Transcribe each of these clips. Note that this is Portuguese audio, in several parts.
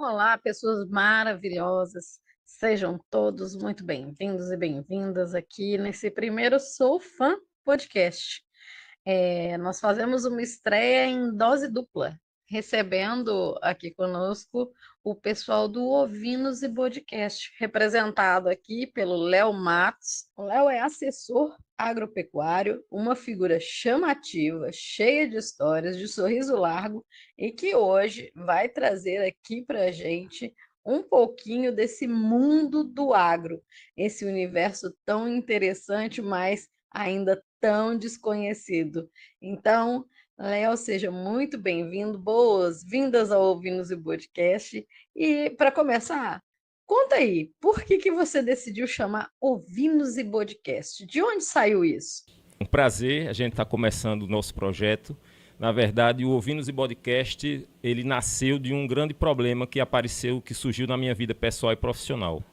Olá, pessoas maravilhosas. Sejam todos muito bem-vindos e bem-vindas aqui nesse primeiro Sou Fã podcast. Nós fazemos uma estreia em dose dupla, recebendo aqui conosco o pessoal do Ovinos e Podcast, representado aqui pelo Léo Matos. O Léo é assessor agropecuário, uma figura chamativa, cheia de histórias, de sorriso largo, e que hoje vai trazer aqui para a gente um pouquinho desse mundo do agro, esse universo tão interessante, mas ainda tão desconhecido. Então, Léo, seja muito bem-vindo, boas-vindas ao Ouvinos e Podcast. E para começar, conta aí, por que você decidiu chamar Ouvinos e Podcast? De onde saiu isso? Um prazer, a gente está começando o nosso projeto. Na verdade, o Ovinos e Podcast, ele nasceu de um grande problema que apareceu, que surgiu na minha vida pessoal e profissional.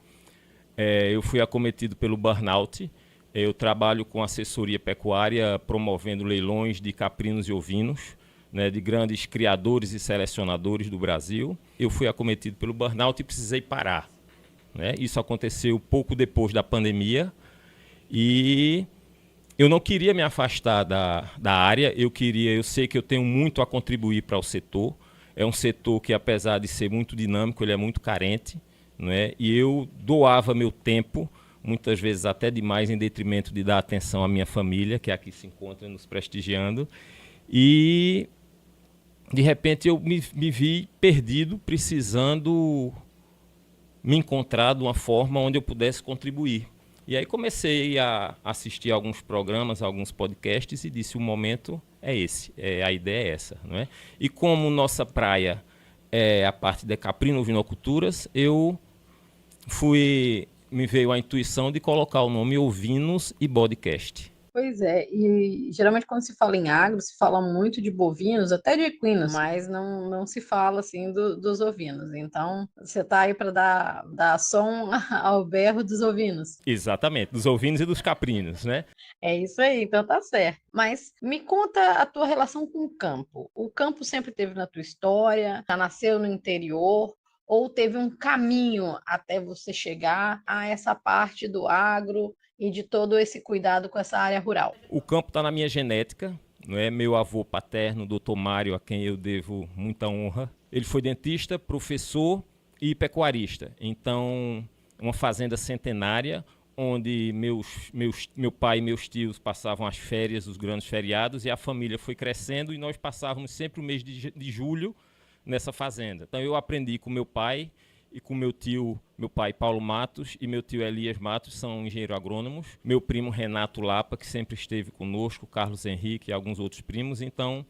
Eu fui acometido pelo burnout. Eu trabalho com assessoria pecuária, promovendo leilões de caprinos e ovinos, né, de grandes criadores e selecionadores do Brasil. Eu fui acometido pelo burnout e precisei parar, né? Isso aconteceu pouco depois da pandemia e eu não queria me afastar da área, eu sei que eu tenho muito a contribuir para o setor. É um setor que, apesar de ser muito dinâmico, ele é muito carente, né? E eu doava meu tempo, muitas vezes até demais, em detrimento de dar atenção à minha família, que aqui se encontra nos prestigiando. E, de repente, eu me vi perdido, precisando me encontrar de uma forma onde eu pudesse contribuir. E aí comecei a assistir alguns programas, alguns podcasts e disse, o momento é esse, a ideia é essa, não é? E como nossa praia é a parte de caprino-ovinoculturas, me veio a intuição de colocar o nome Ovinos e Podcast. Pois é, e geralmente quando se fala em agro, se fala muito de bovinos, até de equinos, mas não se fala assim dos ovinos. Então, você está aí para dar som ao berro dos ovinos. Exatamente, dos ovinos e dos caprinos, né? É isso aí, então tá certo. Mas me conta a tua relação com o campo. O campo sempre teve na tua história, já nasceu no interior, ou teve um caminho até você chegar a essa parte do agro e de todo esse cuidado com essa área rural? O campo está na minha genética, não é? Meu avô paterno, doutor Mário, a quem eu devo muita honra. Ele foi dentista, professor e pecuarista. Então, uma fazenda centenária, onde meu pai e meus tios passavam as férias, os grandes feriados, e a família foi crescendo e nós passávamos sempre o mês de julho nessa fazenda. Então eu aprendi com meu pai e com meu pai Paulo Matos e meu tio Elias Matos, são engenheiros agrônomos. Meu primo Renato Lapa, que sempre esteve conosco, Carlos Henrique e alguns outros primos. Então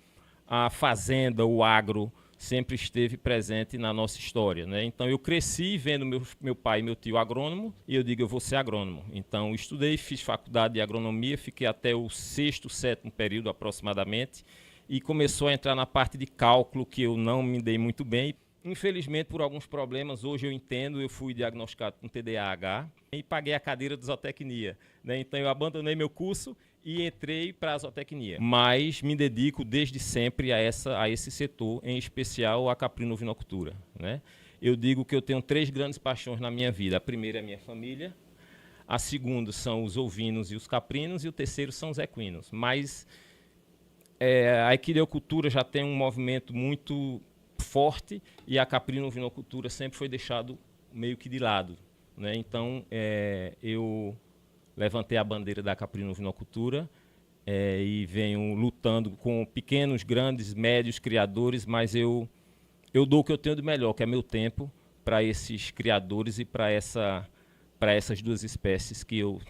a fazenda, o agro, sempre esteve presente na nossa história, né? Então eu cresci vendo meu pai e meu tio agrônomo e eu digo, eu vou ser agrônomo. Então estudei, fiz faculdade de agronomia, fiquei até o sexto, sétimo período aproximadamente e começou a entrar na parte de cálculo que eu não me dei muito bem. Infelizmente, por alguns problemas, hoje eu entendo, eu fui diagnosticado com TDAH e paguei a cadeira de zootecnia, né? Então eu abandonei meu curso e entrei para a zootecnia. Mas me dedico desde sempre a esse setor, em especial a caprino-ovinocultura, né? Eu digo que eu tenho 3 grandes paixões na minha vida. A primeira é a minha família, a segunda são os ovinos e os caprinos e o terceiro são os equinos. Mas a equinocultura já tem um movimento muito forte e a caprino-ovinocultura sempre foi deixado meio que de lado, né? Então, eu levantei a bandeira da caprino-ovinocultura e venho lutando com pequenos, grandes, médios criadores, mas eu dou o que eu tenho de melhor, que é meu tempo, para esses criadores e para essas duas espécies que eu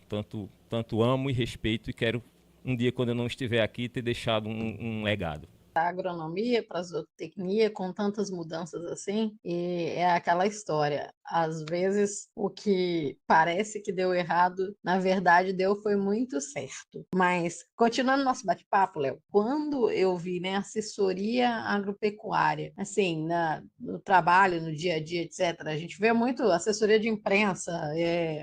tanto amo e respeito e quero um dia, quando eu não estiver aqui, ter deixado um legado. Da agronomia para a zootecnia, com tantas mudanças assim, e é aquela história. Às vezes, o que parece que deu errado, na verdade, foi muito certo. Mas, continuando nosso bate-papo, Léo, quando eu vi, né, assessoria agropecuária, assim, no trabalho, no dia a dia, etc., a gente vê muito assessoria de imprensa,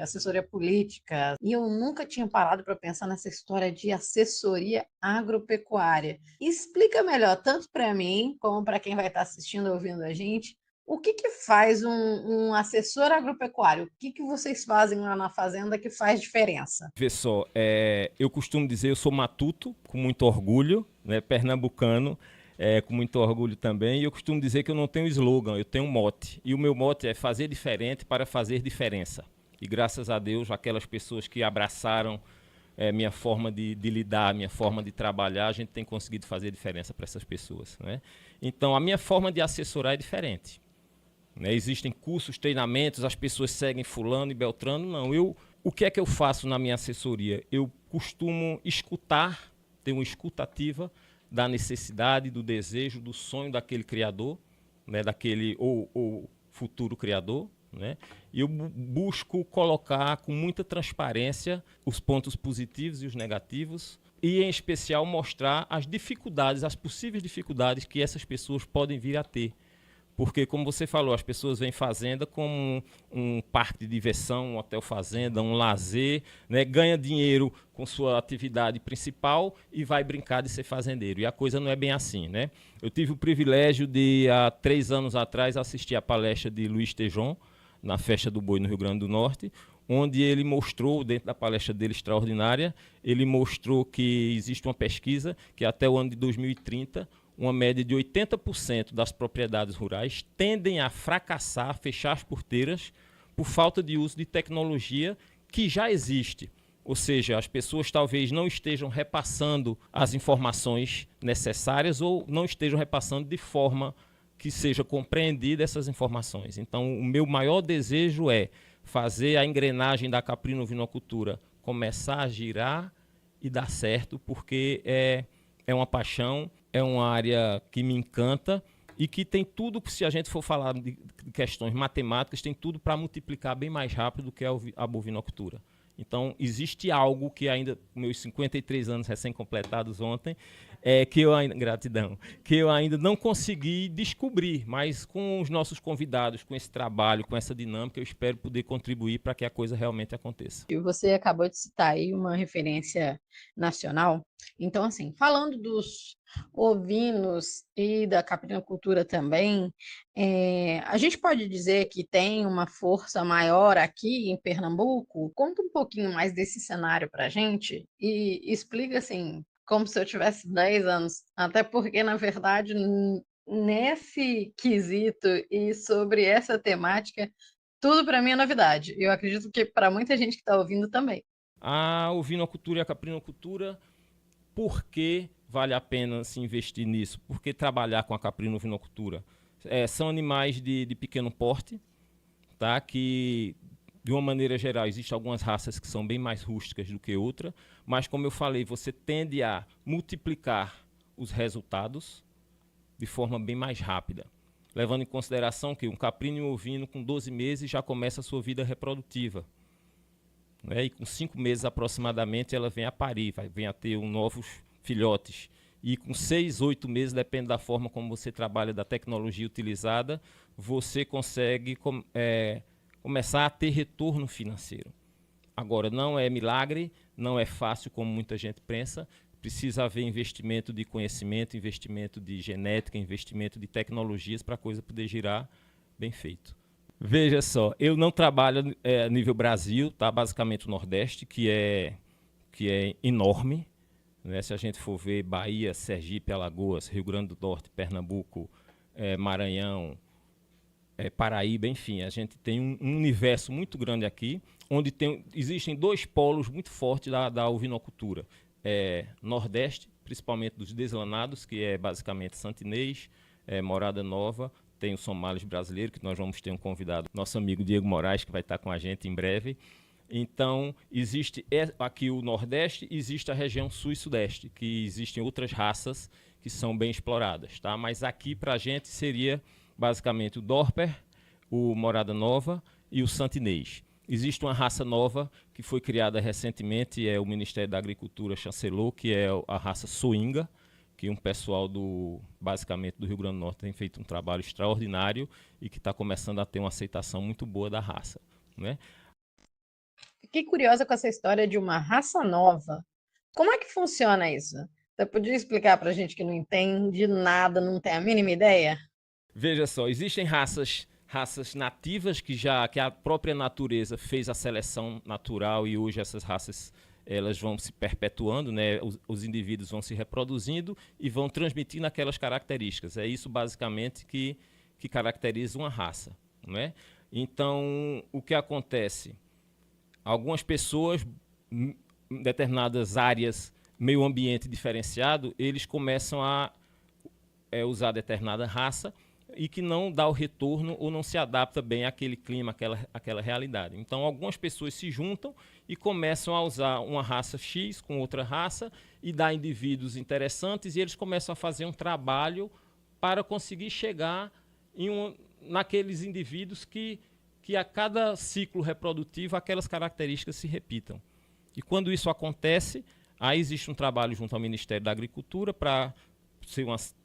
assessoria política, e eu nunca tinha parado para pensar nessa história de assessoria agropecuária. Explica melhor, tanto para mim, como para quem vai estar assistindo ou ouvindo a gente, O que que faz um assessor agropecuário? O que que vocês fazem lá na fazenda que faz diferença? Vê só, eu costumo dizer, eu sou matuto, com muito orgulho, né, pernambucano, com muito orgulho também, e eu costumo dizer que eu não tenho slogan, eu tenho um mote. E o meu mote é fazer diferente para fazer diferença. E graças a Deus, aquelas pessoas que abraçaram minha forma de lidar, minha forma de trabalhar, a gente tem conseguido fazer diferença para essas pessoas, né? Então, a minha forma de assessorar é diferente. Né? Existem cursos, treinamentos, as pessoas seguem fulano e beltrano. Não, o que é que eu faço na minha assessoria? Eu costumo escutar, ter uma escutativa da necessidade, do desejo, do sonho daquele criador, né? Daquele ou futuro criador. Né? E eu busco colocar com muita transparência os pontos positivos e os negativos, e em especial mostrar as dificuldades, as possíveis dificuldades que essas pessoas podem vir a ter. Porque, como você falou, as pessoas veem fazenda como um parque de diversão, um hotel fazenda, um lazer, né? Ganha dinheiro com sua atividade principal e vai brincar de ser fazendeiro. E a coisa não é bem assim, né? Eu tive o privilégio de, há 3 anos atrás, assistir a palestra de Luiz Tejon, na Festa do Boi, no Rio Grande do Norte, onde ele mostrou, dentro da palestra dele extraordinária, ele mostrou que existe uma pesquisa que até o ano de 2030, uma média de 80% das propriedades rurais tendem a fracassar, a fechar as porteiras, por falta de uso de tecnologia que já existe. Ou seja, as pessoas talvez não estejam repassando as informações necessárias ou não estejam repassando de forma que seja compreendida essas informações. Então, o meu maior desejo é fazer a engrenagem da caprinovinocultura começar a girar e dar certo, porque é uma paixão, é uma área que me encanta e que tem tudo, se a gente for falar de questões matemáticas, tem tudo para multiplicar bem mais rápido do que a bovinocultura. Então, existe algo que ainda, meus 53 anos recém-completados ontem, que eu ainda, gratidão, que eu ainda não consegui descobrir, mas com os nossos convidados, com esse trabalho, com essa dinâmica, eu espero poder contribuir para que a coisa realmente aconteça. E você acabou de citar aí uma referência nacional. Então, assim, falando dos ovinos e da caprinocultura também, a gente pode dizer que tem uma força maior aqui em Pernambuco? Conta um pouquinho mais desse cenário para a gente e explica, assim, como se eu tivesse 10 anos. Até porque, na verdade, nesse quesito e sobre essa temática, tudo para mim é novidade. Eu acredito que para muita gente que está ouvindo também. A ovinocultura e a caprinocultura, por que vale a pena se investir nisso? Por que trabalhar com a caprino-ovinocultura? São animais de pequeno porte, tá? Que, de uma maneira geral, existem algumas raças que são bem mais rústicas do que outras, mas, como eu falei, você tende a multiplicar os resultados de forma bem mais rápida, levando em consideração que um caprino e um ovino com 12 meses já começa a sua vida reprodutiva. Né? E com 5 meses aproximadamente ela vem a parir, vem a ter novos filhotes. E com 6, 8 meses, depende da forma como você trabalha, da tecnologia utilizada, você consegue começar a ter retorno financeiro. Agora, não é milagre, não é fácil como muita gente pensa, precisa haver investimento de conhecimento, investimento de genética, investimento de tecnologias para a coisa poder girar bem feito. Veja só, eu não trabalho a nível Brasil, tá? Basicamente o Nordeste, que é enorme. Né? Se a gente for ver Bahia, Sergipe, Alagoas, Rio Grande do Norte, Pernambuco, Maranhão, Paraíba, enfim, a gente tem um universo muito grande aqui, onde existem 2 polos muito fortes da ovinocultura. Nordeste, principalmente dos deslanados, que é basicamente Santo Inês, Morada Nova, tem o Somalis brasileiro, que nós vamos ter um convidado, nosso amigo Diego Moraes, que vai estar com a gente em breve. Então, existe aqui o Nordeste, existe a região Sul e Sudeste, que existem outras raças que são bem exploradas. Tá? Mas aqui, para a gente, seria basicamente o Dorper, o Morada Nova e o Santo Inês. Existe uma raça nova que foi criada recentemente, o Ministério da Agricultura chancelou, que é a raça Soinga, que um pessoal basicamente do Rio Grande do Norte tem feito um trabalho extraordinário e que está começando a ter uma aceitação muito boa da raça. Né? Fiquei curiosa com essa história de uma raça nova. Como é que funciona isso? Você podia explicar para a gente que não entende nada, não tem a mínima ideia? Veja só, existem raças nativas que a própria natureza fez a seleção natural e hoje essas raças elas vão se perpetuando, né? Os indivíduos vão se reproduzindo e vão transmitindo aquelas características. É isso basicamente que caracteriza uma raça, não é? Então, o que acontece? Algumas pessoas, em determinadas áreas, meio ambiente diferenciado, eles começam a usar determinada raça e que não dá o retorno ou não se adapta bem àquele clima, àquela realidade. Então, algumas pessoas se juntam e começam a usar uma raça X com outra raça e dá indivíduos interessantes e eles começam a fazer um trabalho para conseguir chegar naqueles indivíduos que a cada ciclo reprodutivo aquelas características se repitam. E quando isso acontece, aí existe um trabalho junto ao Ministério da Agricultura para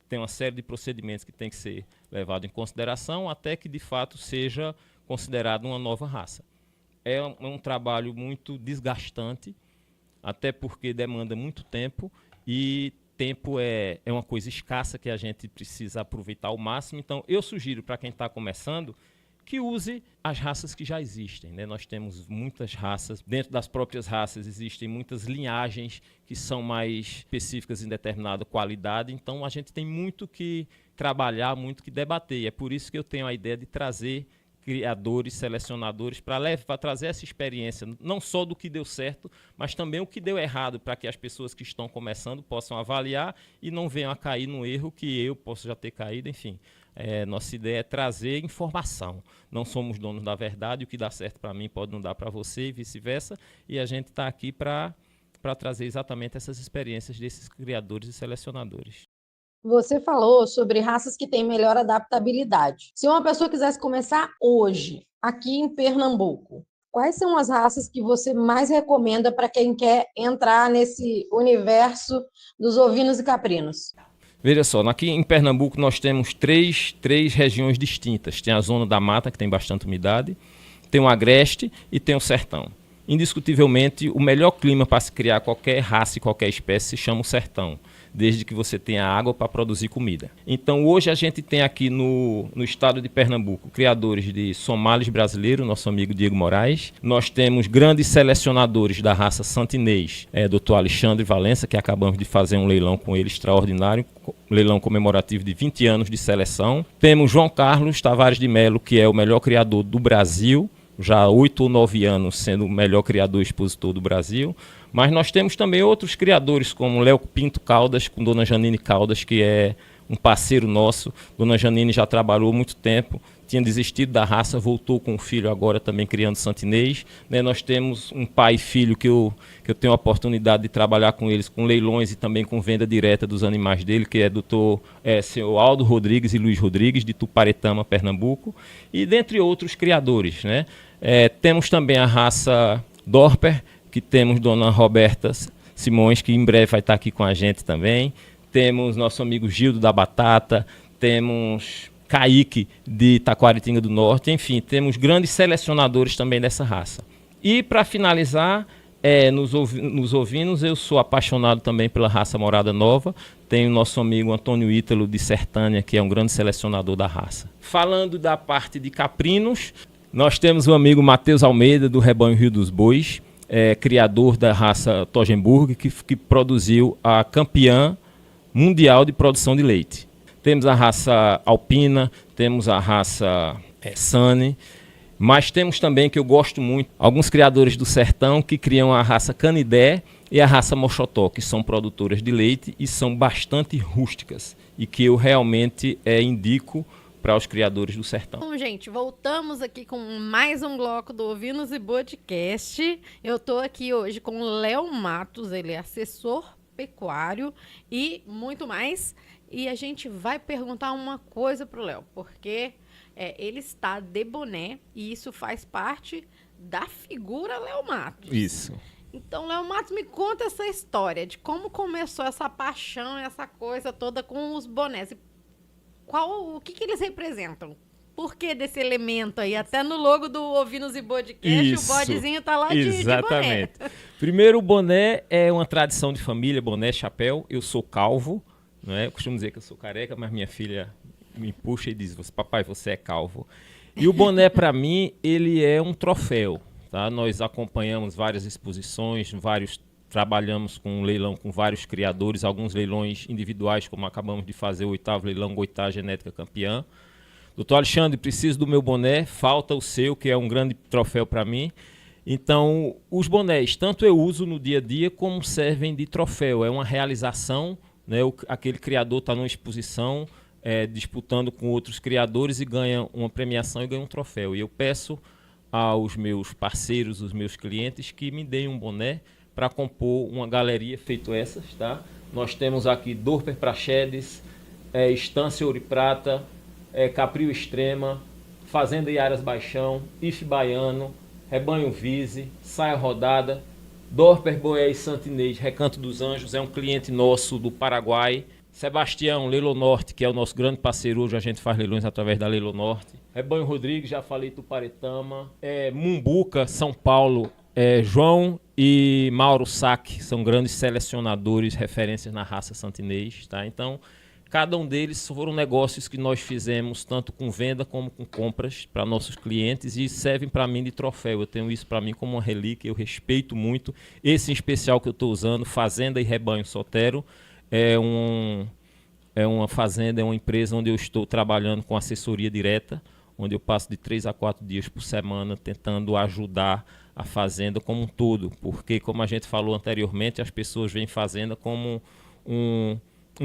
tem uma série de procedimentos que tem que ser levado em consideração até que, de fato, seja considerado uma nova raça. É um trabalho muito desgastante, até porque demanda muito tempo, e tempo é uma coisa escassa que a gente precisa aproveitar ao máximo. Então, eu sugiro para quem está começando que use as raças que já existem, né? Nós temos muitas raças, dentro das próprias raças existem muitas linhagens que são mais específicas em determinada qualidade, então a gente tem muito que trabalhar, muito que debater, e é por isso que eu tenho a ideia de trazer criadores, selecionadores, para trazer essa experiência, não só do que deu certo, mas também o que deu errado, para que as pessoas que estão começando possam avaliar e não venham a cair no erro que eu posso já ter caído, enfim. Nossa ideia é trazer informação. Não somos donos da verdade, o que dá certo para mim pode não dar para você e vice-versa, e a gente está aqui para trazer exatamente essas experiências desses criadores e selecionadores. Você falou sobre raças que têm melhor adaptabilidade. Se uma pessoa quisesse começar hoje, aqui em Pernambuco, quais são as raças que você mais recomenda para quem quer entrar nesse universo dos ovinos e caprinos? Veja só, aqui em Pernambuco nós temos três regiões distintas. Tem a zona da mata, que tem bastante umidade, tem o agreste e tem o sertão. Indiscutivelmente, o melhor clima para se criar qualquer raça e qualquer espécie se chama o sertão, desde que você tenha água para produzir comida. Então, hoje a gente tem aqui no estado de Pernambuco criadores de somalis brasileiro, nosso amigo Diego Moraes. Nós temos grandes selecionadores da raça santinês, Dr. Alexandre Valença, que acabamos de fazer um leilão com ele extraordinário, leilão comemorativo de 20 anos de seleção. Temos João Carlos Tavares de Melo, que é o melhor criador do Brasil, já há 8 ou 9 anos sendo o melhor criador e expositor do Brasil. Mas nós temos também outros criadores, como Léo Pinto Caldas, com Dona Janine Caldas, que é um parceiro nosso. Dona Janine já trabalhou muito tempo, tinha desistido da raça, voltou com o filho agora também criando santinês. Nós temos um pai e filho que eu tenho a oportunidade de trabalhar com eles, com leilões e também com venda direta dos animais dele, que é senhor Aldo Rodrigues e Luiz Rodrigues, de Tuparetama, Pernambuco, e dentre outros criadores, né? Temos também a raça Dorper, que temos Dona Roberta Simões, que em breve vai estar aqui com a gente também. Temos nosso amigo Gildo da Batata, temos Kaique de Taquaritinga do Norte, enfim, temos grandes selecionadores também dessa raça. E para finalizar, nos ovinos, eu sou apaixonado também pela raça Morada Nova. Tenho nosso amigo Antônio Ítalo de Sertânia, que é um grande selecionador da raça. Falando da parte de caprinos, nós temos o amigo Matheus Almeida, do Rebanho Rio dos Bois, criador da raça Toggenburg, que produziu a campeã mundial de produção de leite. Temos a raça Alpina, temos a raça Sane, mas temos também, que eu gosto muito, alguns criadores do sertão que criam a raça Canidé e a raça Mochotó, que são produtoras de leite e são bastante rústicas e que eu realmente indico para os criadores do sertão. Bom, gente, voltamos aqui com mais um bloco do Ovinos e Podcast. Eu estou aqui hoje com o Léo Matos, ele é assessor pecuário e muito mais. E a gente vai perguntar uma coisa pro Léo, porque ele está de boné e isso faz parte da figura Léo Matos. Isso. Então, Léo Matos, me conta essa história de como começou essa paixão, essa coisa toda com os bonés. O que eles representam? Por que desse elemento aí? Até no logo do Ovinos e Podcast, isso, o bodezinho tá lá de boné. Primeiro, o boné é uma tradição de família, boné, chapéu. Eu sou calvo, né? Eu costumo dizer que eu sou careca, mas minha filha me puxa e diz, papai, você é calvo. E o boné, para mim, ele é um troféu. Tá? Nós acompanhamos várias exposições, trabalhamos com um leilão com vários criadores, alguns leilões individuais, como acabamos de fazer o 8º leilão Goitá Genética Campeã. Doutor Alexandre, preciso do meu boné, falta o seu, que é um grande troféu para mim. Então, os bonés, tanto eu uso no dia a dia, como servem de troféu. É uma realização, né? Aquele criador está numa exposição, disputando com outros criadores e ganha uma premiação e ganha um troféu. E eu peço aos meus parceiros, os meus clientes, que me deem um boné para compor uma galeria feito essas, tá? Nós temos aqui Dorper Praxedes, Estância Ouro e Prata, Capril Extrema, Fazenda Iaras Baixão, Ife Baiano, Rebanho Vise, Saia Rodada, Dorper Boés Santinês, Recanto dos Anjos, é um cliente nosso do Paraguai. Sebastião, Leilão Norte, que é o nosso grande parceiro, hoje a gente faz leilões através da Leilão Norte. Rebanho Rodrigues, já falei, Tuparetama. Mumbuca, São Paulo, João e Mauro Sack, são grandes selecionadores, referências na raça santinês, tá? Então, cada um deles foram negócios que nós fizemos, tanto com venda como com compras para nossos clientes e servem para mim de troféu. Eu tenho isso para mim como uma relíquia, eu respeito muito. Esse em especial que eu estou usando, Fazenda e Rebanho Sotero, é uma fazenda, é uma empresa onde eu estou trabalhando com assessoria direta, onde eu passo de 3 a 4 dias por semana tentando ajudar a fazenda como um todo, porque, como a gente falou anteriormente, as pessoas veem fazenda como um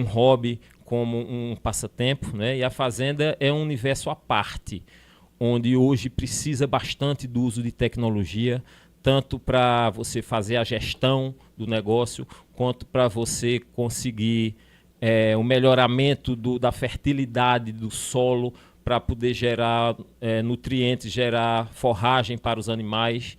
hobby, como um passatempo, né? E a fazenda é um universo à parte, onde hoje precisa bastante do uso de tecnologia, tanto para você fazer a gestão do negócio, quanto para você conseguir o melhoramento da fertilidade do solo, para poder gerar nutrientes, gerar forragem para os animais.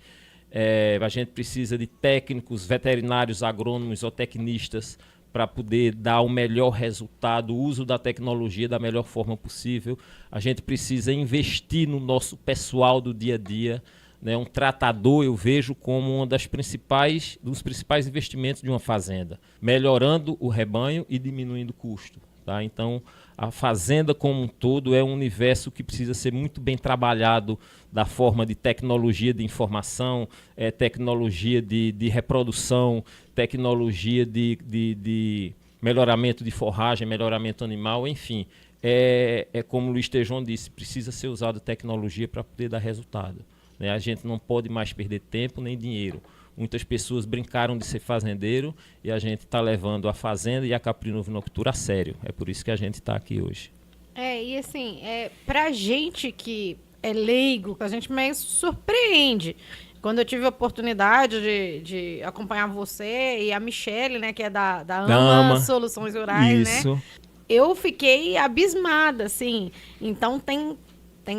A gente precisa de técnicos, veterinários, agrônomos, zootecnistas, para poder dar o melhor resultado, o uso da tecnologia da melhor forma possível. A gente precisa investir no nosso pessoal do dia a dia, né? Um tratador eu vejo como dos principais investimentos de uma fazenda, melhorando o rebanho e diminuindo o custo. Tá? Então, a fazenda como um todo é um universo que precisa ser muito bem trabalhado da forma de tecnologia de informação, tecnologia de reprodução, tecnologia de melhoramento de forragem, melhoramento animal, enfim. Como o Luiz Tejon disse, precisa ser usada tecnologia para poder dar resultado. Né? A gente não pode mais perder tempo nem dinheiro. Muitas pessoas brincaram de ser fazendeiro e a gente está levando a fazenda e a caprinovicultura a sério. É por isso que a gente está aqui hoje. E assim, pra gente que é leigo, que a gente meio surpreende. Quando eu tive a oportunidade de acompanhar você e a Michele, né, que é da AMA Soluções Rurais, isso, né? Eu fiquei abismada, assim. Então tem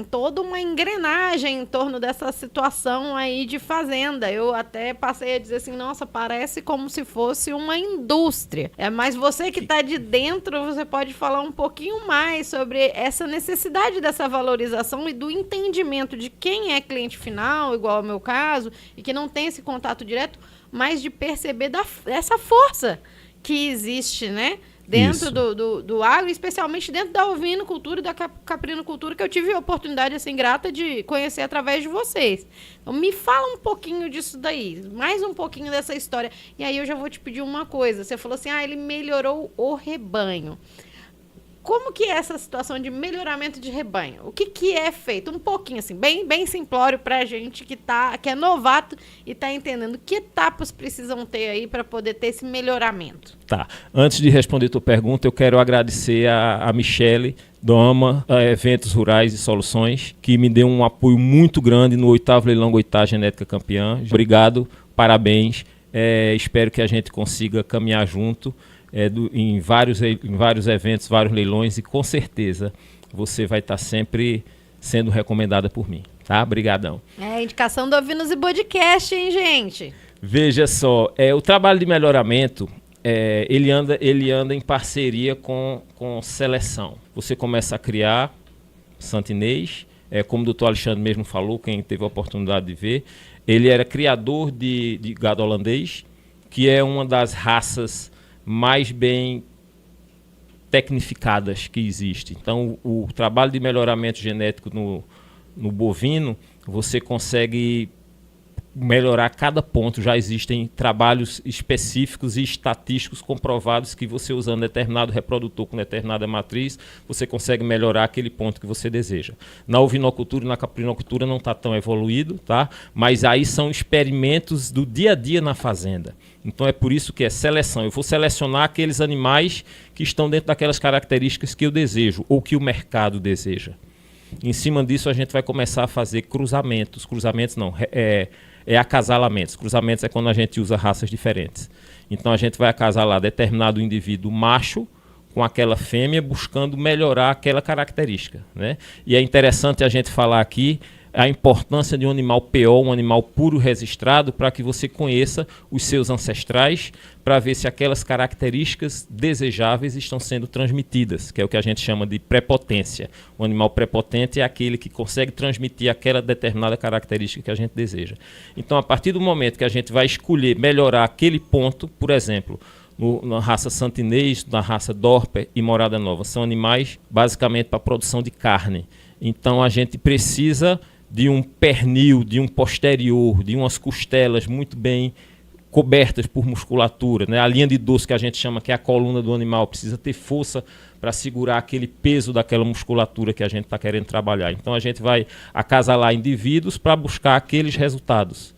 toda uma engrenagem em torno dessa situação aí de fazenda. Eu até passei a dizer assim, nossa, parece como se fosse uma indústria. Mas você que está de dentro, você pode falar um pouquinho mais sobre essa necessidade dessa valorização e do entendimento de quem é cliente final, igual ao meu caso, e que não tem esse contato direto, mas de perceber essa força que existe, né? Dentro do agro, especialmente dentro da ovinocultura e da caprinocultura, que eu tive a oportunidade, assim, grata de conhecer através de vocês. Então, me fala um pouquinho disso daí, mais um pouquinho dessa história. E aí eu já vou te pedir uma coisa. Você falou assim, ele melhorou o rebanho. Como que é essa situação de melhoramento de rebanho? O que é feito? Um pouquinho, assim, bem simplório pra gente que é novato e tá entendendo que etapas precisam ter aí para poder ter esse melhoramento. Tá. Antes de responder a tua pergunta, eu quero agradecer a Michele, do AMA, Eventos Rurais e Soluções, que me deu um apoio muito grande no 8º Leilão Goitá Genética Campeã. Obrigado, parabéns. Espero que a gente consiga caminhar junto. Em vários eventos, vários leilões, e com certeza você vai estar sempre sendo recomendada por mim, tá? Obrigadão. Indicação do Ovinos e Podcast, hein, gente? Veja só, o trabalho de melhoramento, ele anda em parceria com seleção. Você começa a criar santinês, como o doutor Alexandre mesmo falou, quem teve a oportunidade de ver, ele era criador de gado holandês, que é uma das raças mais bem tecnificadas que existem. Então, o trabalho de melhoramento genético no bovino, você consegue melhorar cada ponto. Já existem trabalhos específicos e estatísticos comprovados que você, usando determinado reprodutor com determinada matriz, você consegue melhorar aquele ponto que você deseja. Na ovinocultura e na caprinocultura não está tão evoluído, tá? Mas aí são experimentos do dia a dia na fazenda. Então é por isso que é seleção. Eu vou selecionar aqueles animais que estão dentro daquelas características que eu desejo ou que o mercado deseja. Em cima disso a gente vai começar a fazer cruzamentos. Cruzamentos não, acasalamentos. Cruzamentos é quando a gente usa raças diferentes. Então a gente vai acasalar determinado indivíduo macho com aquela fêmea, buscando melhorar aquela característica, né? E é interessante a gente falar aqui a importância de um animal PO, um animal puro registrado, para que você conheça os seus ancestrais, para ver se aquelas características desejáveis estão sendo transmitidas, que é o que a gente chama de prepotência. O animal prepotente é aquele que consegue transmitir aquela determinada característica que a gente deseja. Então, a partir do momento que a gente vai escolher melhorar aquele ponto, por exemplo, na raça Santinês, na raça Dorper e Morada Nova, são animais basicamente para produção de carne. Então, a gente precisa de um pernil, de um posterior, de umas costelas muito bem cobertas por musculatura, né? A linha de dorso que a gente chama que é a coluna do animal precisa ter força para segurar aquele peso daquela musculatura que a gente está querendo trabalhar. Então a gente vai acasalar indivíduos para buscar aqueles resultados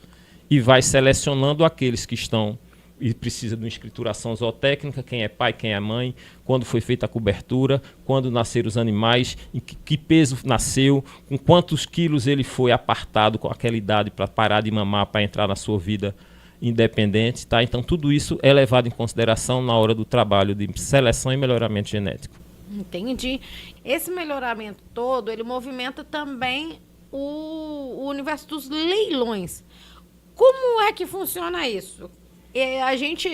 e vai selecionando aqueles que estão e precisa de uma escrituração zootécnica, quem é pai, quem é mãe, quando foi feita a cobertura, quando nasceram os animais, em que peso nasceu, com quantos quilos ele foi apartado com aquela idade para parar de mamar, para entrar na sua vida independente, tá? Então tudo isso é levado em consideração na hora do trabalho de seleção e melhoramento genético. Entendi. Esse melhoramento todo, ele movimenta também o universo dos leilões. Como é que funciona isso? E a gente,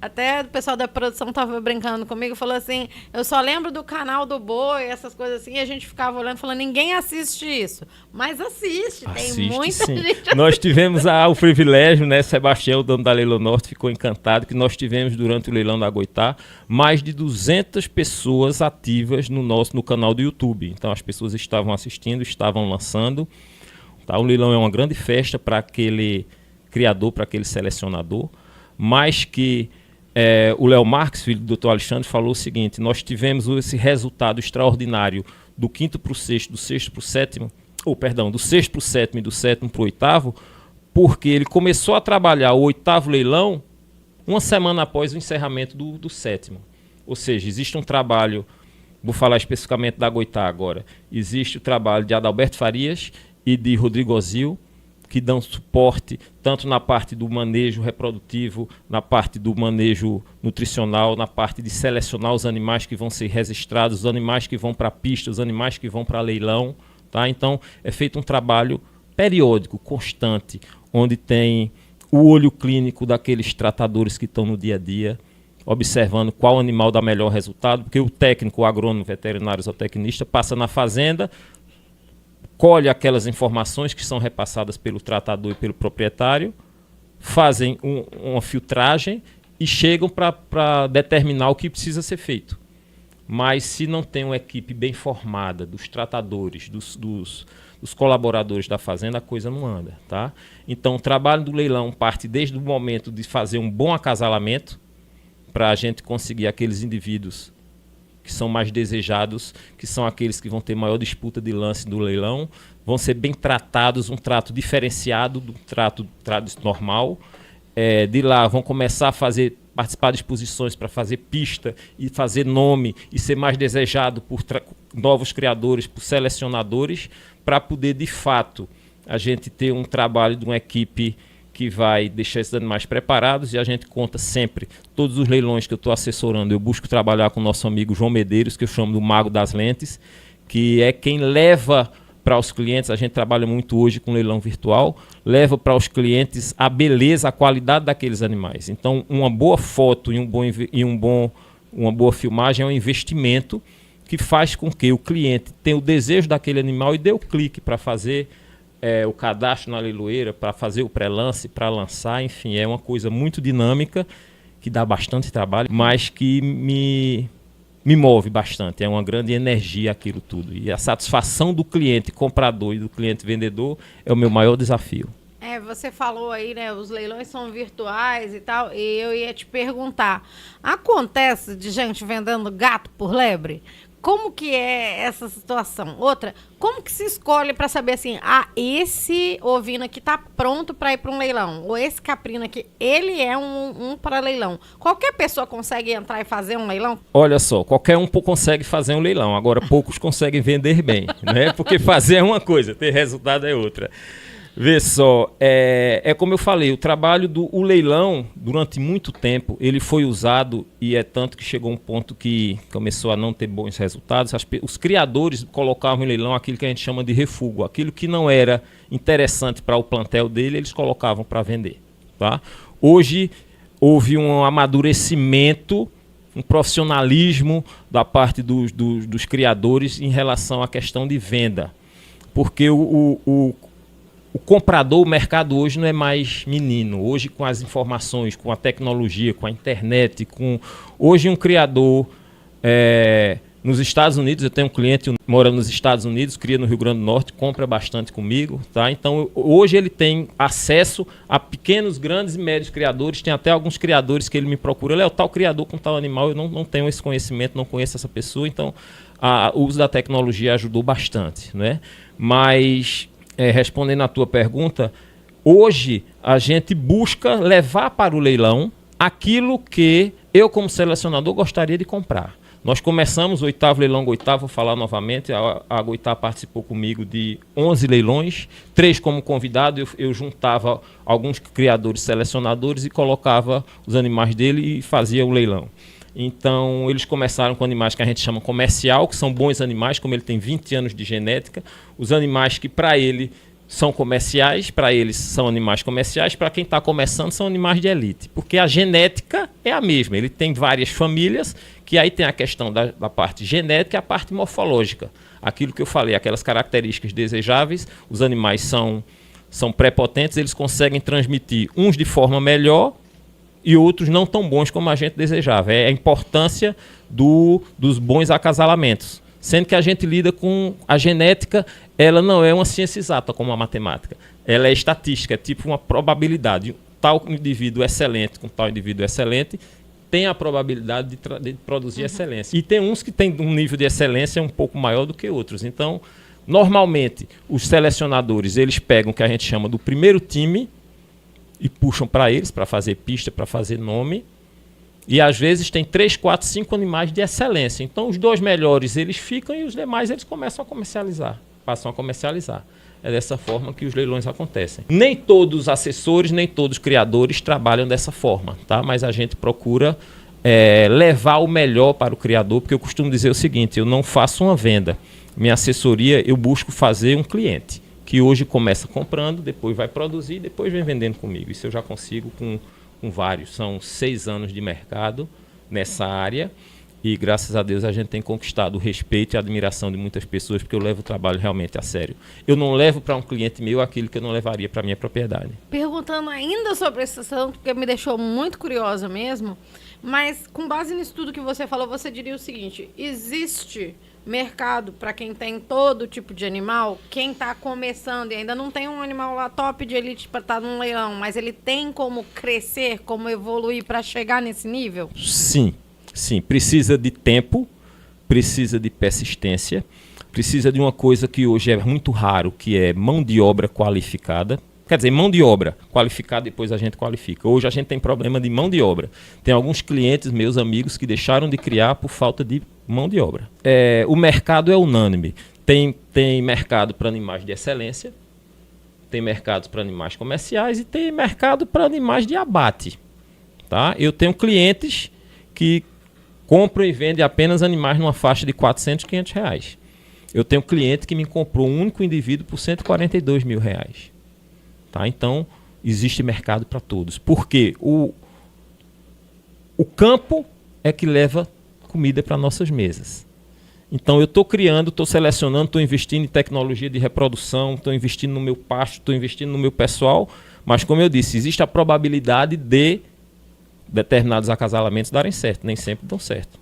até o pessoal da produção estava brincando comigo, falou assim, eu só lembro do canal do Boi, essas coisas assim, e a gente ficava olhando, falando, ninguém assiste isso. Mas assiste, tem muita sim. gente. Nós tivemos o privilégio, né, Sebastião, o dono da Leilão Norte, ficou encantado, que nós tivemos durante o Leilão da Goitá, mais de 200 pessoas ativas no canal do YouTube. Então as pessoas estavam assistindo, estavam lançando. Tá? O leilão é uma grande festa para aquele criador, para aquele selecionador. Mas que o Léo Marques, filho do Dr. Alexandre, falou o seguinte, nós tivemos esse resultado extraordinário do 5º para o 6º, do 6º para o 7º, do 6º para o 7º e do 7º para o 8º, porque ele começou a trabalhar o 8º leilão uma semana após o encerramento do 7º. Ou seja, existe um trabalho, vou falar especificamente da Goitá agora, existe o trabalho de Adalberto Farias e de Rodrigo Ozil, que dão suporte tanto na parte do manejo reprodutivo, na parte do manejo nutricional, na parte de selecionar os animais que vão ser registrados, os animais que vão para a pista, os animais que vão para leilão. Tá? Então, é feito um trabalho periódico, constante, onde tem o olho clínico daqueles tratadores que estão no dia a dia, observando qual animal dá melhor resultado, porque o técnico, o agrônomo, veterinário, zootecnista, passa na fazenda, colhe aquelas informações que são repassadas pelo tratador e pelo proprietário, fazem uma filtragem e chegam para determinar o que precisa ser feito. Mas se não tem uma equipe bem formada, dos tratadores, dos colaboradores da fazenda, a coisa não anda. Tá? Então o trabalho do leilão parte desde o momento de fazer um bom acasalamento, para a gente conseguir aqueles indivíduos que são mais desejados, que são aqueles que vão ter maior disputa de lance do leilão, vão ser bem tratados, um trato diferenciado do trato normal. De lá vão começar a participar de exposições para fazer pista e fazer nome e ser mais desejado por novos criadores, por selecionadores, para poder, de fato, a gente ter um trabalho de uma equipe que vai deixar esses animais preparados, e a gente conta sempre, todos os leilões que eu estou assessorando, eu busco trabalhar com o nosso amigo João Medeiros, que eu chamo do Mago das Lentes, que é quem leva para os clientes, a gente trabalha muito hoje com leilão virtual, leva para os clientes a beleza, a qualidade daqueles animais. Então, uma boa foto e uma boa filmagem é um investimento que faz com que o cliente tenha o desejo daquele animal e dê o clique para fazer o cadastro na leiloeira, para fazer o pré-lance, para lançar, enfim, é uma coisa muito dinâmica, que dá bastante trabalho, mas que me me move bastante, é uma grande energia aquilo tudo. E a satisfação do cliente comprador e do cliente vendedor é o meu maior desafio. Você falou aí, né, os leilões são virtuais e tal, e eu ia te perguntar, acontece de gente vendendo gato por lebre? Como que é essa situação? Outra, como que se escolhe para saber assim, esse ovino aqui tá pronto para ir para um leilão, ou esse caprino aqui, ele é um para leilão? Qualquer pessoa consegue entrar e fazer um leilão? Olha só, qualquer um consegue fazer um leilão, agora poucos conseguem vender bem, né? Porque fazer é uma coisa, ter resultado é outra. Vê só, é como eu falei, o trabalho do leilão, durante muito tempo, ele foi usado, e é tanto que chegou um ponto que começou a não ter bons resultados. Os criadores colocavam em leilão aquilo que a gente chama de refúgio, aquilo que não era interessante para o plantel dele, eles colocavam para vender. Tá? Hoje, houve um amadurecimento, um profissionalismo da parte dos criadores em relação à questão de venda, porque o comprador, o mercado hoje não é mais menino. Hoje, com as informações, com a tecnologia, com a internet, hoje um criador nos Estados Unidos, eu tenho um cliente que mora nos Estados Unidos, cria no Rio Grande do Norte, compra bastante comigo, tá? Então, hoje ele tem acesso a pequenos, grandes e médios criadores. Tem até alguns criadores que ele me procura. Ele é o tal criador com tal animal, eu não tenho esse conhecimento, não conheço essa pessoa, então o uso da tecnologia ajudou bastante, né? Mas respondendo à tua pergunta, hoje a gente busca levar para o leilão aquilo que eu, como selecionador, gostaria de comprar. Nós começamos o 8º leilão Goitá, vou falar novamente, a Goitá participou comigo de 11 leilões, 3 como convidado, eu juntava alguns criadores selecionadores e colocava os animais dele e fazia o leilão. Então, eles começaram com animais que a gente chama comercial, que são bons animais, como ele tem 20 anos de genética. Os animais que, para ele, são comerciais, para eles são animais comerciais, para quem está começando, são animais de elite. Porque a genética é a mesma. Ele tem várias famílias, que aí tem a questão da parte genética e a parte morfológica. Aquilo que eu falei, aquelas características desejáveis, os animais são prepotentes, eles conseguem transmitir uns de forma melhor, e outros não tão bons como a gente desejava. É a importância dos bons acasalamentos. Sendo que a gente lida com a genética, ela não é uma ciência exata como a matemática. Ela é estatística, é tipo uma probabilidade. Tal indivíduo excelente com tal indivíduo excelente tem a probabilidade de produzir excelência. E tem uns que têm um nível de excelência um pouco maior do que outros. Então, normalmente, os selecionadores, eles pegam o que a gente chama do primeiro time e puxam para eles, para fazer pista, para fazer nome. E às vezes tem 3, 4, 5 animais de excelência. Então os 2 melhores eles ficam e os demais eles começam a comercializar, passam a comercializar. É dessa forma que os leilões acontecem. Nem todos os assessores, nem todos os criadores trabalham dessa forma, tá? Mas a gente procura levar o melhor para o criador, porque eu costumo dizer o seguinte, eu não faço uma venda. Minha assessoria, eu busco fazer um cliente, que hoje começa comprando, depois vai produzir, depois vem vendendo comigo. Isso eu já consigo com vários. São 6 anos de mercado nessa área e, graças a Deus, a gente tem conquistado o respeito e a admiração de muitas pessoas, porque eu levo o trabalho realmente a sério. Eu não levo para um cliente meu aquilo que eu não levaria para a minha propriedade. Perguntando ainda sobre esse assunto, porque me deixou muito curiosa mesmo, mas com base nisso tudo que você falou, você diria o seguinte, existe mercado para quem tem todo tipo de animal, quem está começando e ainda não tem um animal lá top de elite para estar num leilão, mas ele tem como crescer, como evoluir para chegar nesse nível? Sim, sim. Precisa de tempo, precisa de persistência, precisa de uma coisa que hoje é muito raro, que é mão de obra qualificada. Quer dizer, mão de obra qualificada, depois a gente qualifica. Hoje a gente tem problema de mão de obra. Tem alguns clientes, meus amigos, que deixaram de criar por falta de mão de obra. O mercado é unânime. Tem mercado para animais de excelência, tem mercado para animais comerciais e tem mercado para animais de abate. Tá? Eu tenho clientes que compram e vendem apenas animais numa faixa de 400, 500 reais. Eu tenho cliente que me comprou um único indivíduo por 142 mil reais. Tá? Então, existe mercado para todos. Porque o campo é que leva comida para nossas mesas. Então, eu estou criando, estou selecionando, estou investindo em tecnologia de reprodução, estou investindo no meu pasto, estou investindo no meu pessoal, mas, como eu disse, existe a probabilidade de determinados acasalamentos darem certo. Nem sempre dão certo.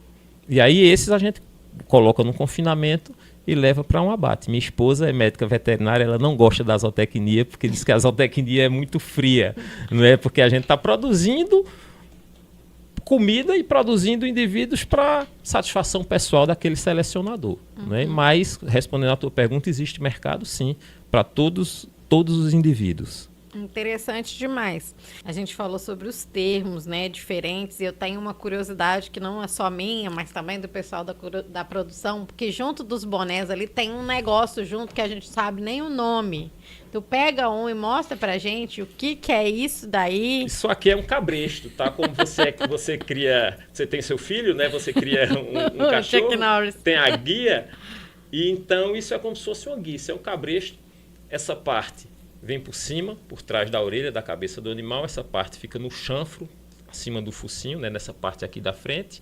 E aí esses a gente coloca no confinamento e leva para um abate. Minha esposa é médica veterinária, ela não gosta da zootecnia, porque diz que a zootecnia é muito fria, não é? Porque a gente está produzindo comida e produzindo indivíduos para satisfação pessoal daquele selecionador. Né? Mas, respondendo à tua pergunta, existe mercado, sim, para todos os indivíduos. Interessante demais. A gente falou sobre os termos, né, diferentes, e eu tenho uma curiosidade que não é só minha, mas também do pessoal da produção, porque junto dos bonés ali tem um negócio junto que a gente sabe nem o nome. Tu pega um e mostra pra gente o que é isso daí. Isso aqui é um cabresto, tá? Como você cria, você tem seu filho, né? Você cria um cachorro, tem a guia, e então isso é como se fosse uma guia, isso é um cabresto, essa parte vem por cima, por trás da orelha, da cabeça do animal. Essa parte fica no chanfro, acima do focinho, né, nessa parte aqui da frente.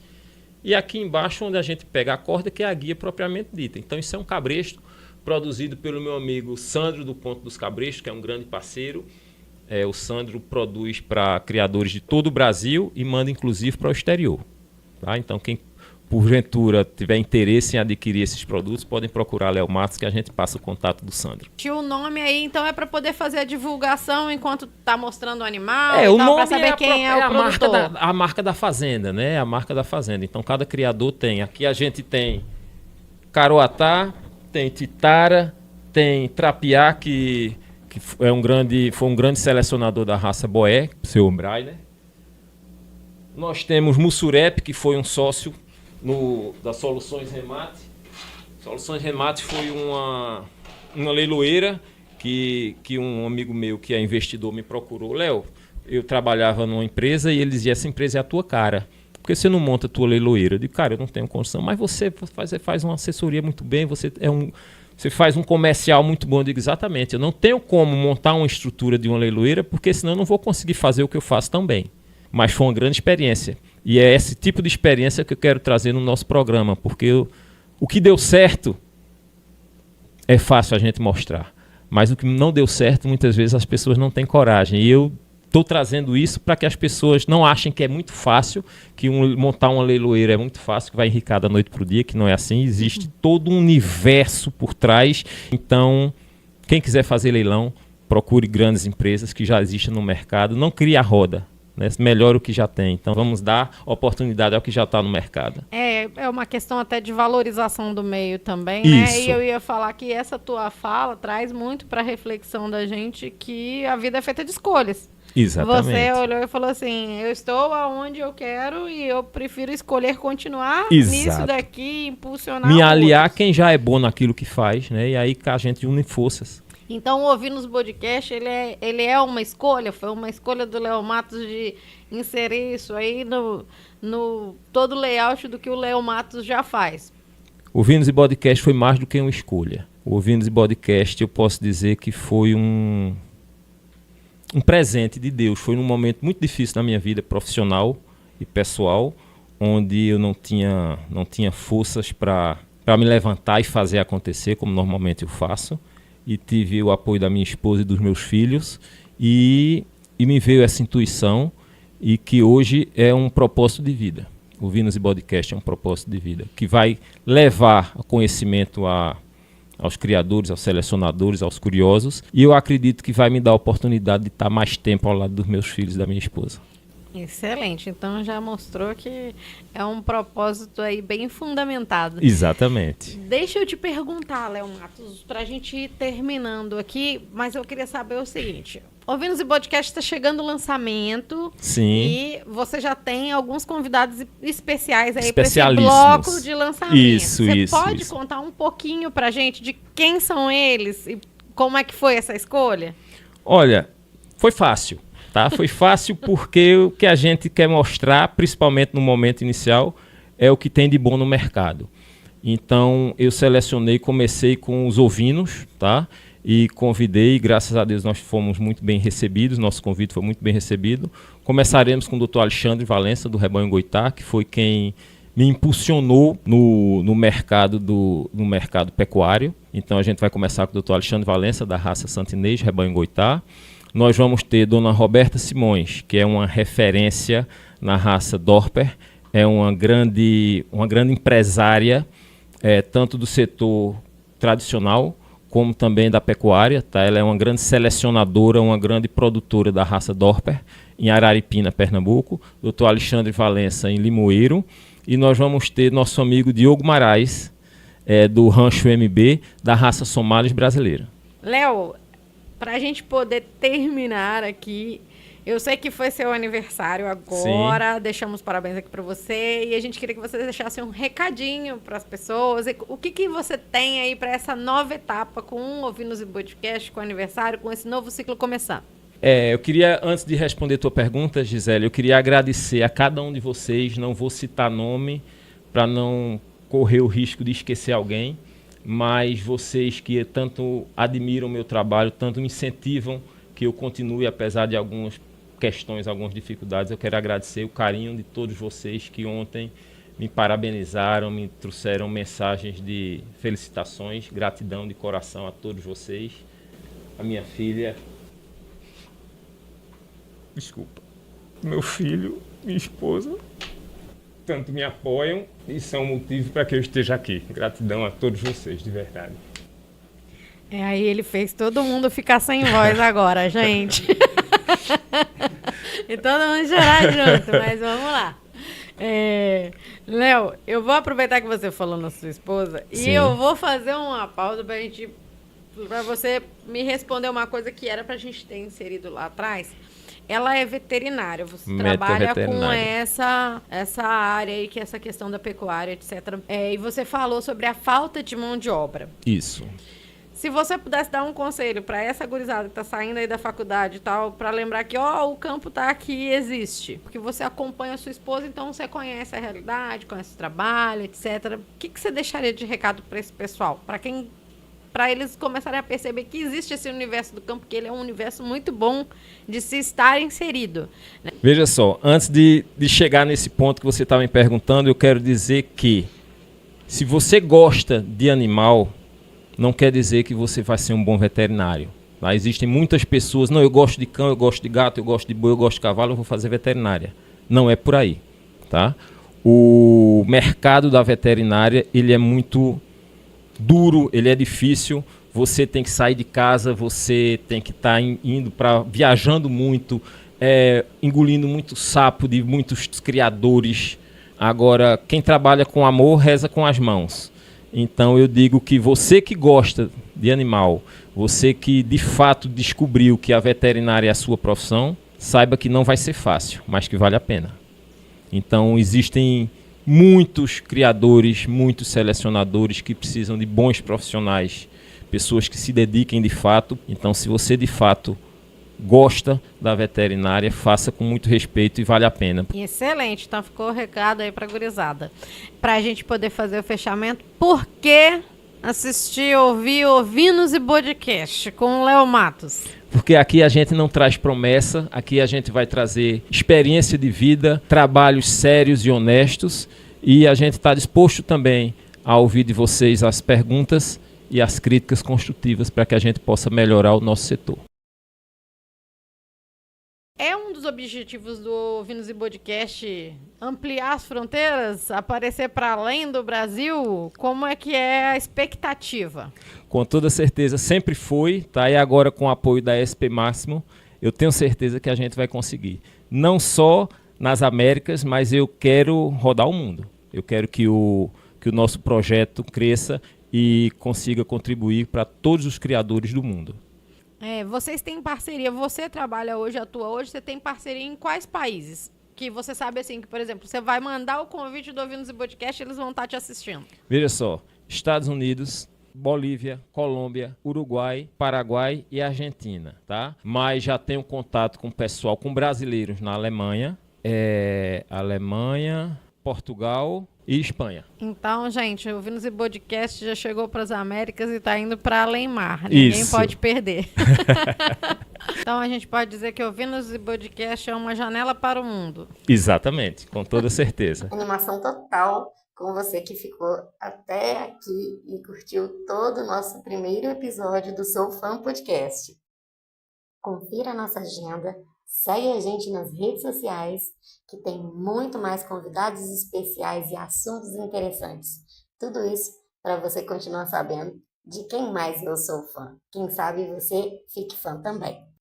E aqui embaixo, onde a gente pega a corda, que é a guia propriamente dita. Então, isso é um cabresto produzido pelo meu amigo Sandro, do Ponto dos Cabrestos, que é um grande parceiro. O Sandro produz para criadores de todo o Brasil e manda, inclusive, para o exterior. Tá? Então, quem porventura tiver interesse em adquirir esses produtos, podem procurar Léo Matos, que a gente passa o contato do Sandro. O nome aí, então, é para poder fazer a divulgação enquanto tá mostrando o animal, o nome para saber quem é o produtor. A marca da fazenda, né? A marca da fazenda. Então, cada criador tem. Aqui a gente tem Caroatá, tem Titara, tem Trapiá, que foi um grande selecionador da raça Boé, seu Brainer. Nós temos Mussurepe, que foi um sócio da Soluções Remate. Soluções Remate foi uma leiloeira que um amigo meu que é investidor me procurou. Léo, eu trabalhava numa empresa e ele dizia, essa empresa é a tua cara. Por que você não monta a tua leiloeira? Eu digo, cara, eu não tenho condição. Mas você faz uma assessoria muito bem, você faz um comercial muito bom. Eu digo, exatamente, eu não tenho como montar uma estrutura de uma leiloeira, porque senão eu não vou conseguir fazer o que eu faço tão bem. Mas foi uma grande experiência. E é esse tipo de experiência que eu quero trazer no nosso programa, porque o que deu certo é fácil a gente mostrar. Mas o que não deu certo, muitas vezes as pessoas não têm coragem. E eu estou trazendo isso para que as pessoas não achem que é muito fácil, que montar uma leiloeira é muito fácil, que vai enricar da noite para o dia, que não é assim. Existe todo um universo por trás. Então, quem quiser fazer leilão, procure grandes empresas que já existem no mercado. Não crie a roda. Né? Melhor o que já tem. Então vamos dar oportunidade ao que já está no mercado. É uma questão até de valorização do meio também, né? E eu ia falar que essa tua fala traz muito para a reflexão da gente que a vida é feita de escolhas. Exatamente. Você olhou e falou assim, eu estou aonde eu quero e eu prefiro escolher continuar nisso daqui, impulsionar me aliar quem já é bom naquilo que faz, né? E aí que a gente une forças. Então, ouvir nos podcasts, ele é uma escolha, foi uma escolha do Léo Matos de inserir isso aí no todo o layout do que o Léo Matos já faz. O Ouvindo e Podcast foi mais do que uma escolha. O Ouvindo e Podcast, eu posso dizer que foi um presente de Deus. Foi num momento muito difícil na minha vida profissional e pessoal, onde eu não tinha forças para me levantar e fazer acontecer, como normalmente eu faço. E tive o apoio da minha esposa e dos meus filhos, e me veio essa intuição, e que hoje é um propósito de vida. O Ouvindo e Podcast é um propósito de vida, que vai levar conhecimento aos criadores, aos selecionadores, aos curiosos, e eu acredito que vai me dar a oportunidade de estar mais tempo ao lado dos meus filhos e da minha esposa. Excelente, então já mostrou que é um propósito aí bem fundamentado. Exatamente. Deixa eu te perguntar, Léo Matos, para a gente ir terminando aqui, mas eu queria saber o seguinte, Ouvindo e Podcast está chegando o lançamento. Sim. E você já tem alguns convidados especiais aí para esse bloco de lançamento. Você pode contar um pouquinho para a gente de quem são eles e como é que foi essa escolha? Olha, foi fácil. Tá? Foi fácil porque o que a gente quer mostrar, principalmente no momento inicial, é o que tem de bom no mercado. Então, eu comecei com os ovinos, tá? E convidei, graças a Deus nós fomos muito bem recebidos, nosso convite foi muito bem recebido. Começaremos com o Dr. Alexandre Valença, do Rebanho Goitá, que foi quem me impulsionou no mercado pecuário. Então, a gente vai começar com o Dr. Alexandre Valença, da raça Santinês, Rebanho Goitá. Nós vamos ter Dona Roberta Simões, que é uma referência na raça Dorper, é uma grande empresária, tanto do setor tradicional como também da pecuária, tá? Ela é uma grande selecionadora, uma grande produtora da raça Dorper, em Araripina, Pernambuco, Dr. Alexandre Valença, em Limoeiro, e nós vamos ter nosso amigo Diogo Marais, do Rancho MB, da raça Somalis brasileira. Léo, para a gente poder terminar aqui, eu sei que foi seu aniversário agora, deixamos parabéns aqui para você, e a gente queria que você deixasse um recadinho para as pessoas. O que você tem aí para essa nova etapa com o Ovinos e Podcast, com o aniversário, com esse novo ciclo começar? Eu queria, antes de responder a tua pergunta, Gisele, eu queria agradecer a cada um de vocês, não vou citar nome para não correr o risco de esquecer alguém, mas vocês que tanto admiram o meu trabalho, tanto me incentivam que eu continue, apesar de algumas questões, algumas dificuldades, eu quero agradecer o carinho de todos vocês que ontem me parabenizaram, me trouxeram mensagens de felicitações, gratidão de coração a todos vocês. A minha filha, desculpa, meu filho, minha esposa, tanto me apoiam e são o motivo para que eu esteja aqui. Gratidão a todos vocês, de verdade. Aí ele fez todo mundo ficar sem voz agora, gente. E todo mundo chorar junto, mas vamos lá. Léo, eu vou aproveitar que você falou na sua esposa. Sim. E eu vou fazer uma pausa para você me responder uma coisa que era pra gente ter inserido lá atrás. Ela é veterinária, você trabalha com essa área aí, que é essa questão da pecuária, etc. E você falou sobre a falta de mão de obra. Isso. Se você pudesse dar um conselho para essa gurizada que está saindo aí da faculdade e tal, para lembrar que o campo tá aqui e existe, porque você acompanha a sua esposa, então você conhece a realidade, conhece o trabalho, etc. O que você deixaria de recado para esse pessoal? Para eles começarem a perceber que existe esse universo do campo, que ele é um universo muito bom de se estar inserido, né? Veja só, antes de chegar nesse ponto que você está me perguntando, eu quero dizer que se você gosta de animal, não quer dizer que você vai ser um bom veterinário. Tá? Existem muitas pessoas, não, eu gosto de cão, eu gosto de gato, eu gosto de boi, eu gosto de cavalo, eu vou fazer veterinária. Não é por aí. Tá? O mercado da veterinária, ele é muito duro, ele é difícil, você tem que sair de casa, você tem que estar viajando muito, engolindo muito sapo de muitos criadores. Agora, quem trabalha com amor, reza com as mãos. Então eu digo que você que gosta de animal, você que de fato descobriu que a veterinária é a sua profissão, saiba que não vai ser fácil, mas que vale a pena. Então existem muitos criadores, muitos selecionadores que precisam de bons profissionais, pessoas que se dediquem de fato. Então se você de fato gosta da veterinária, faça com muito respeito e vale a pena. Excelente, então ficou o recado aí para a gurizada. Para a gente poder fazer o fechamento, por que assistir, ouvir Ovinos e Podcast com o Léo Matos? Porque aqui a gente não traz promessa, aqui a gente vai trazer experiência de vida, trabalhos sérios e honestos, e a gente está disposto também a ouvir de vocês as perguntas e as críticas construtivas para que a gente possa melhorar o nosso setor. É um dos objetivos do Ovinos e Podcast ampliar as fronteiras, aparecer para além do Brasil? Como é que é a expectativa? Com toda certeza, sempre foi, tá? E agora com o apoio da SP Máximo, eu tenho certeza que a gente vai conseguir. Não só nas Américas, mas eu quero rodar o mundo. Eu quero que o nosso projeto cresça e consiga contribuir para todos os criadores do mundo. Vocês têm parceria, você trabalha hoje, atua hoje, você tem parceria em quais países? Que você sabe assim, que por exemplo, você vai mandar o convite do Ovinos e Podcast, eles vão estar te assistindo. Veja só, Estados Unidos, Bolívia, Colômbia, Uruguai, Paraguai e Argentina, tá? Mas já tenho contato com o pessoal, com brasileiros na Alemanha, Portugal e Espanha. Então, gente, o Ovinos e Podcast já chegou para as Américas e está indo para além mar. Ninguém pode perder. Então, a gente pode dizer que o Ovinos e Podcast é uma janela para o mundo. Exatamente, com toda certeza. Animação total com você que ficou até aqui e curtiu todo o nosso primeiro episódio do Sou Fã Podcast. Confira a nossa agenda, Segue a gente nas redes sociais, que tem muito mais convidados especiais e assuntos interessantes. Tudo isso para você continuar sabendo de quem mais eu sou fã. Quem sabe você fique fã também.